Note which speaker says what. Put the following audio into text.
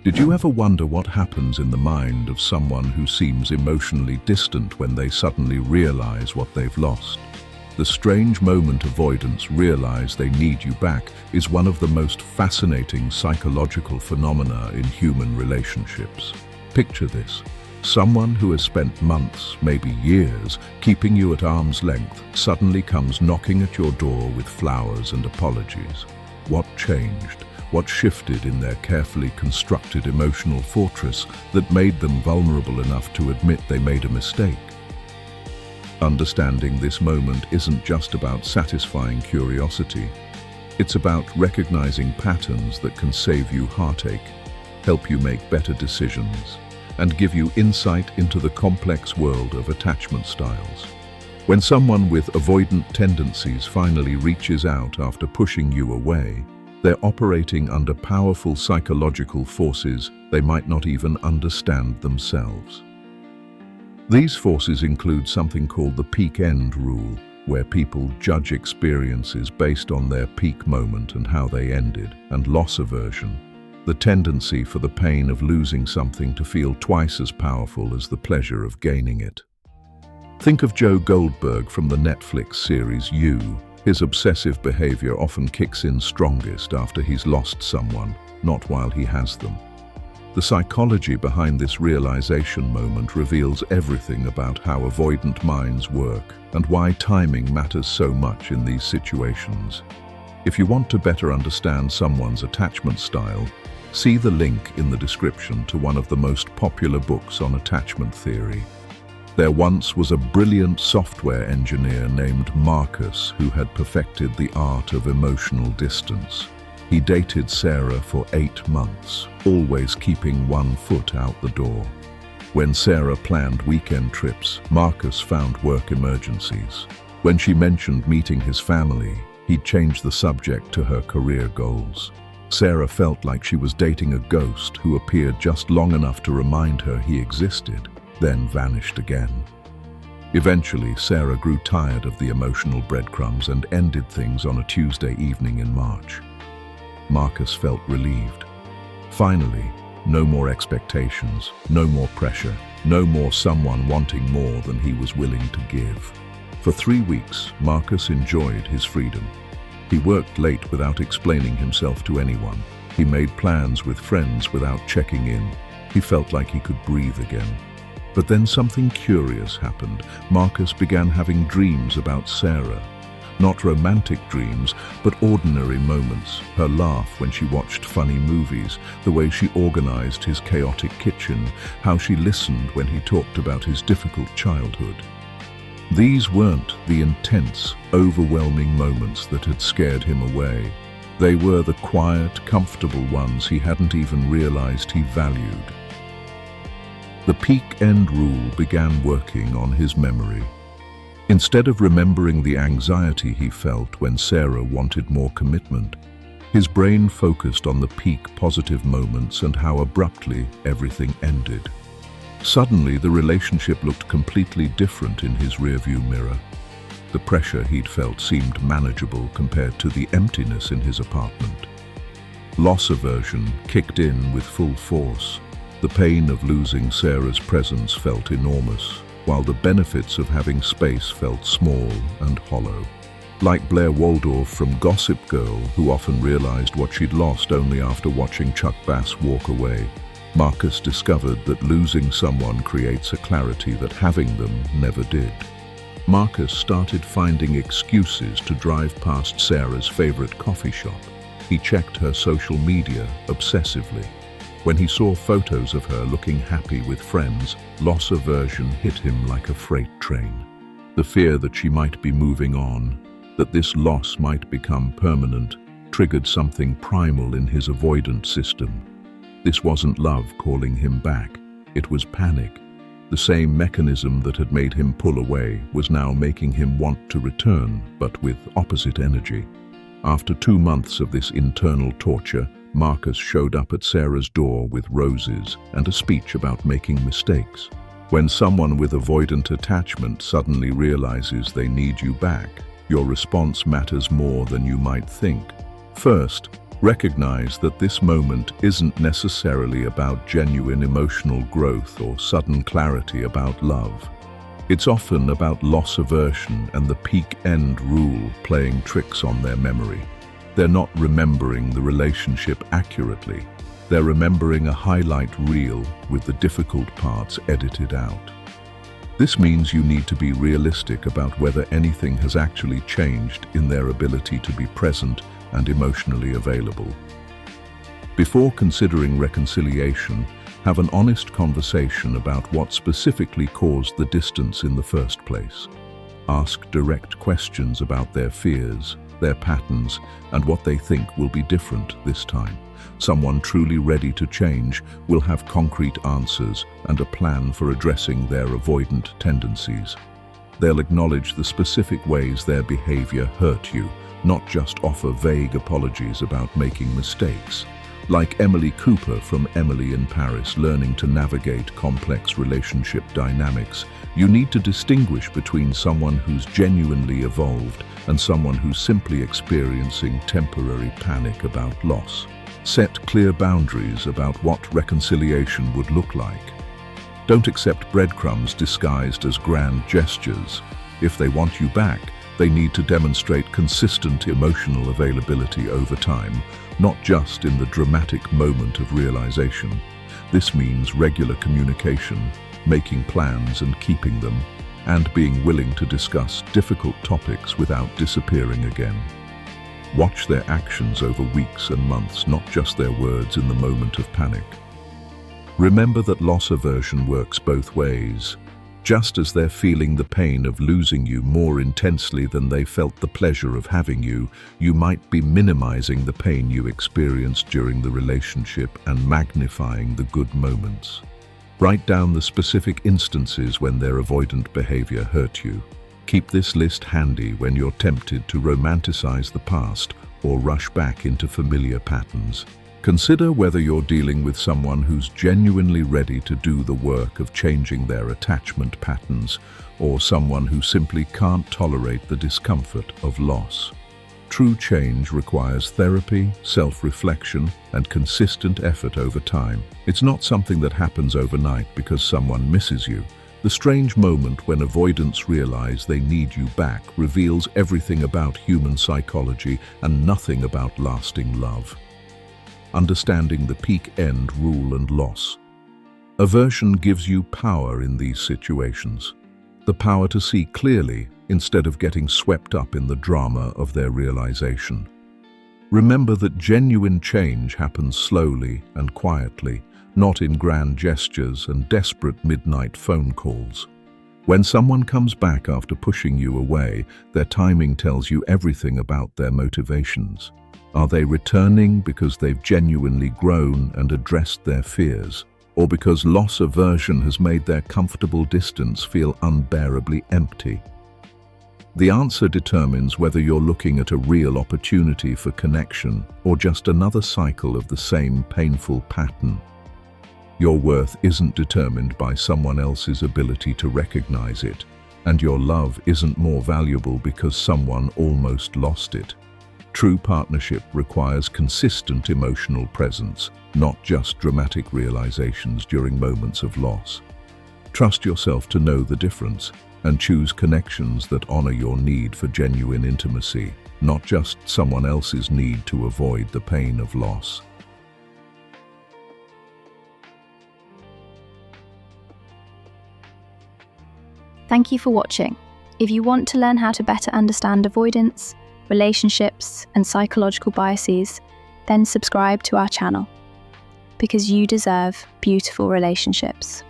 Speaker 1: Did you ever wonder what happens in the mind of someone who seems emotionally distant when they suddenly realize what they've lost? The strange moment avoidants realize they need you back is one of the most fascinating psychological phenomena in human relationships. Picture this. Someone who has spent months, maybe years, keeping you at arm's length suddenly comes knocking at your door with flowers and apologies. What changed? What shifted in their carefully constructed emotional fortress that made them vulnerable enough to admit they made a mistake? Understanding this moment isn't just about satisfying curiosity. It's about recognizing patterns that can save you heartache, help you make better decisions, and give you insight into the complex world of attachment styles. When someone with avoidant tendencies finally reaches out after pushing you away, they're operating under powerful psychological forces they might not even understand themselves. These forces include something called the peak end rule, where people judge experiences based on their peak moment and how they ended, and loss aversion, the tendency for the pain of losing something to feel twice as powerful as the pleasure of gaining it. Think of Joe Goldberg from the Netflix series You. His obsessive behavior often kicks in strongest after he's lost someone, not while he has them. The psychology behind this realization moment reveals everything about how avoidant minds work and why timing matters so much in these situations. If you want to better understand someone's attachment style, see the link in the description to one of the most popular books on attachment theory. There once was a brilliant software engineer named Marcus who had perfected the art of emotional distance. He dated Sarah for 8 months, always keeping one foot out the door. When Sarah planned weekend trips, Marcus found work emergencies. When she mentioned meeting his family, he'd changed the subject to her career goals. Sarah felt like she was dating a ghost who appeared just long enough to remind her he existed, then vanished again. Eventually, Sarah grew tired of the emotional breadcrumbs and ended things on a Tuesday evening in March. Marcus felt relieved. Finally, no more expectations, no more pressure, no more someone wanting more than he was willing to give. For 3 weeks, Marcus enjoyed his freedom. He worked late without explaining himself to anyone. He made plans with friends without checking in. He felt like he could breathe again. But then something curious happened. Marcus began having dreams about Sarah. Not romantic dreams, but ordinary moments. Her laugh when she watched funny movies, the way she organized his chaotic kitchen, how she listened when he talked about his difficult childhood. These weren't the intense, overwhelming moments that had scared him away. They were the quiet, comfortable ones he hadn't even realized he valued. The peak end rule began working on his memory. Instead of remembering the anxiety he felt when Sarah wanted more commitment, his brain focused on the peak positive moments and how abruptly everything ended. Suddenly, the relationship looked completely different in his rearview mirror. The pressure he'd felt seemed manageable compared to the emptiness in his apartment. Loss aversion kicked in with full force. The pain of losing Sarah's presence felt enormous, while the benefits of having space felt small and hollow. Like Blair Waldorf from Gossip Girl, who often realized what she'd lost only after watching Chuck Bass walk away, Marcus discovered that losing someone creates a clarity that having them never did. Marcus started finding excuses to drive past Sarah's favorite coffee shop. He checked her social media obsessively. When he saw photos of her looking happy with friends, loss aversion hit him like a freight train. The fear that she might be moving on, that this loss might become permanent, triggered something primal in his avoidant system. This wasn't love calling him back, it was panic. The same mechanism that had made him pull away was now making him want to return, but with opposite energy. After 2 months of this internal torture, Marcus showed up at Sarah's door with roses and a speech about making mistakes. When someone with avoidant attachment suddenly realizes they need you back, your response matters more than you might think. First, Recognize that this moment isn't necessarily about genuine emotional growth or sudden clarity about love. It's often about loss aversion and the peak-end rule playing tricks on their memory. They're not remembering the relationship accurately. They're remembering a highlight reel with the difficult parts edited out. This means you need to be realistic about whether anything has actually changed in their ability to be present and emotionally available. Before considering reconciliation, have an honest conversation about what specifically caused the distance in the first place. Ask direct questions about their fears, their patterns, and what they think will be different this time. Someone truly ready to change will have concrete answers and a plan for addressing their avoidant tendencies. They'll acknowledge the specific ways their behavior hurt you, not just offer vague apologies about making mistakes. Like Emily Cooper from Emily in Paris, learning to navigate complex relationship dynamics, you need to distinguish between someone who's genuinely evolved and someone who's simply experiencing temporary panic about loss. Set clear boundaries about what reconciliation would look like. Don't accept breadcrumbs disguised as grand gestures. If they want you back, they need to demonstrate consistent emotional availability over time, not just in the dramatic moment of realization. This means regular communication, making plans and keeping them, and being willing to discuss difficult topics without disappearing again. Watch their actions over weeks and months, not just their words in the moment of panic. Remember that loss aversion works both ways. Just as they're feeling the pain of losing you more intensely than they felt the pleasure of having you, you might be minimizing the pain you experienced during the relationship and magnifying the good moments. Write down the specific instances when their avoidant behavior hurt you. Keep this list handy when you're tempted to romanticize the past or rush back into familiar patterns. Consider whether you're dealing with someone who's genuinely ready to do the work of changing their attachment patterns, or someone who simply can't tolerate the discomfort of loss. True change requires therapy, self-reflection, and consistent effort over time. It's not something that happens overnight because someone misses you. The strange moment when avoidants realize they need you back reveals everything about human psychology and nothing about lasting love. Understanding the peak-end rule and loss. Aversion gives you power in these situations. The power to see clearly instead of getting swept up in the drama of their realization. Remember that genuine change happens slowly and quietly, not in grand gestures and desperate midnight phone calls. When someone comes back after pushing you away, their timing tells you everything about their motivations. Are they returning because they've genuinely grown and addressed their fears, or because loss aversion has made their comfortable distance feel unbearably empty? The answer determines whether you're looking at a real opportunity for connection or just another cycle of the same painful pattern. Your worth isn't determined by someone else's ability to recognize it, and your love isn't more valuable because someone almost lost it. True partnership requires consistent emotional presence, not just dramatic realizations during moments of loss. Trust yourself to know the difference and choose connections that honor your need for genuine intimacy, not just someone else's need to avoid the pain of loss.
Speaker 2: Thank you for watching. If you want to learn how to better understand avoidance, relationships, and psychological biases, then subscribe to our channel, because you deserve beautiful relationships.